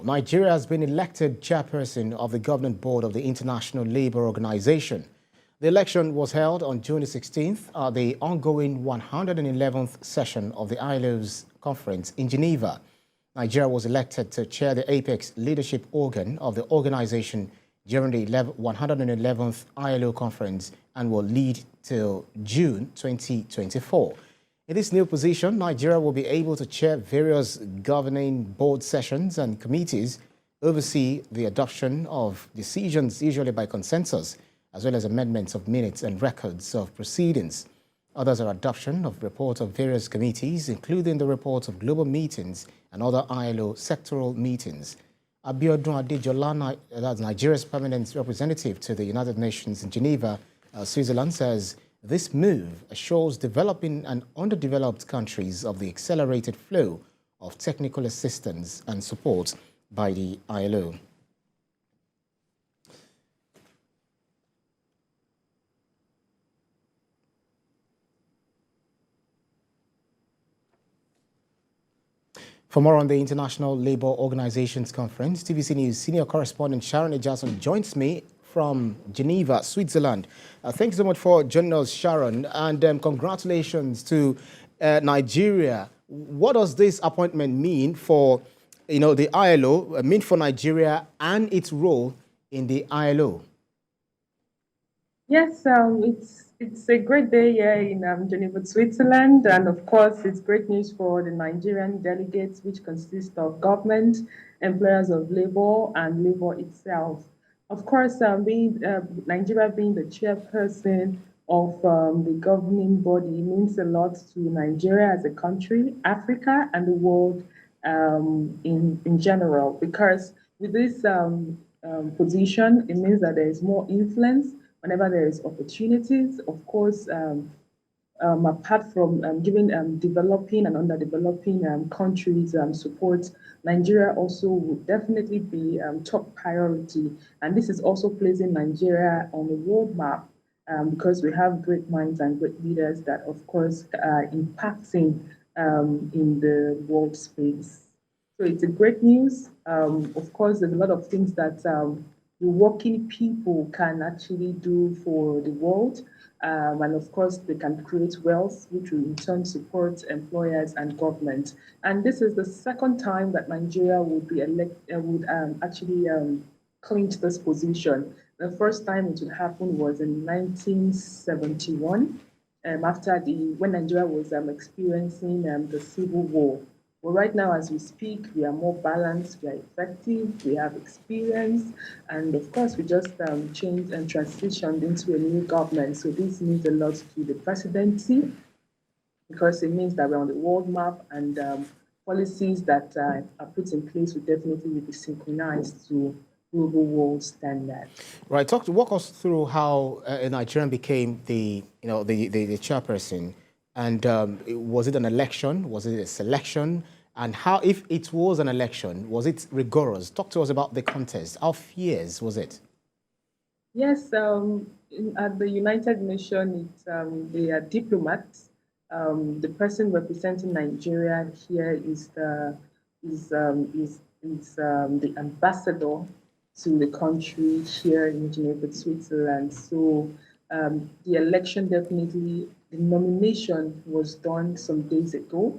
Nigeria has been elected chairperson of the Governing Board of the International Labour Organization. The election was held on June 16th at the ongoing 111th session of the ILO's conference in Geneva. Nigeria was elected to chair the apex leadership organ of the organization during the 111th ILO conference and will lead till June 2024. In this new position, Nigeria will be able to chair various governing board sessions and committees, oversee the adoption of decisions usually by consensus, as well as amendments of minutes and records of proceedings. Others are adoption of reports of various committees, including the reports of global meetings and other ILO sectoral meetings. Abiodun Adejola, that's Nigeria's permanent representative to the United Nations in Geneva, Switzerland, says this move assures developing and underdeveloped countries of the accelerated flow of technical assistance and support by the ILO. For more on the International Labour Organization's conference, TVC News senior correspondent Sharon Ejason joins me from Geneva, Switzerland. Thank you so much for joining us, Sharon, and congratulations to Nigeria. What does this appointment mean for, the ILO, mean for Nigeria and its role in the ILO? Yes, it's a great day here in Geneva, Switzerland, and of course, it's great news for the Nigerian delegates, which consist of government, employers of labor, and labor itself. Of course, Nigeria being the chairperson of the governing body means a lot to Nigeria as a country, Africa, and the world in general. Because with this position, it means that there is more influence whenever there is opportunities. Of course, apart from giving developing and underdeveloping countries support, Nigeria also would definitely be top priority. And this is also placing Nigeria on the world map because we have great minds and great leaders that, of course, are impacting in the world space. So it's a great news. Of course, there's a lot of things that the working people can actually do for the world. And of course, they can create wealth, which will in turn support employers and government. And this is the second time that Nigeria would be actually clinch this position. The first time it would happen was in 1971, when Nigeria was experiencing the civil war. But right now, as we speak, we are more balanced, we are effective, we have experience, and of course, we just changed and transitioned into a new government. So this means a lot to the presidency because it means that we're on the world map and policies that are put in place will definitely be synchronized to global world standards. Right. Walk us through how a Nigerian became the chairperson. And was it an election? Was it a selection? And how, if it was an election, was it rigorous? Talk to us about the contest. How fierce was it? Yes, at the United Nations, they are diplomats. The person representing Nigeria here is the ambassador to the country here in Geneva, Switzerland. So the election definitely. The nomination was done some days ago,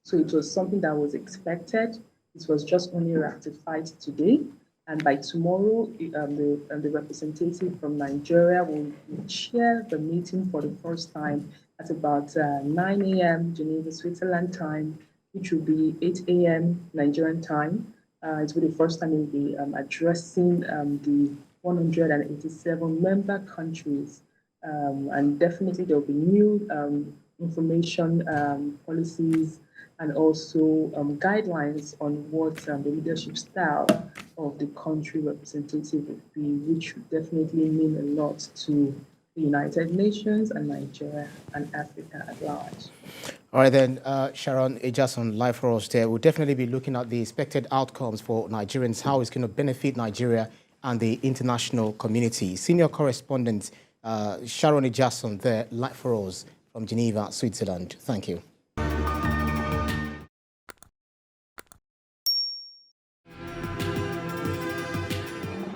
so it was something that was expected. It was just only ratified today, and by tomorrow, the representative from Nigeria will chair the meeting for the first time at about 9 a.m. Geneva, Switzerland time, which will be 8 a.m. Nigerian time. It will be the first time we'll be addressing the 187 member countries. And definitely there will be new information policies and also guidelines on what the leadership style of the country representative would be, which would definitely mean a lot to the United Nations and Nigeria and Africa at large. All right, then, Sharon Ejason, live for us there. We'll definitely be looking at the expected outcomes for Nigerians, how it's going to benefit Nigeria and the international community. Senior correspondent Sharon Ejason there, live for us from Geneva, Switzerland. Thank you.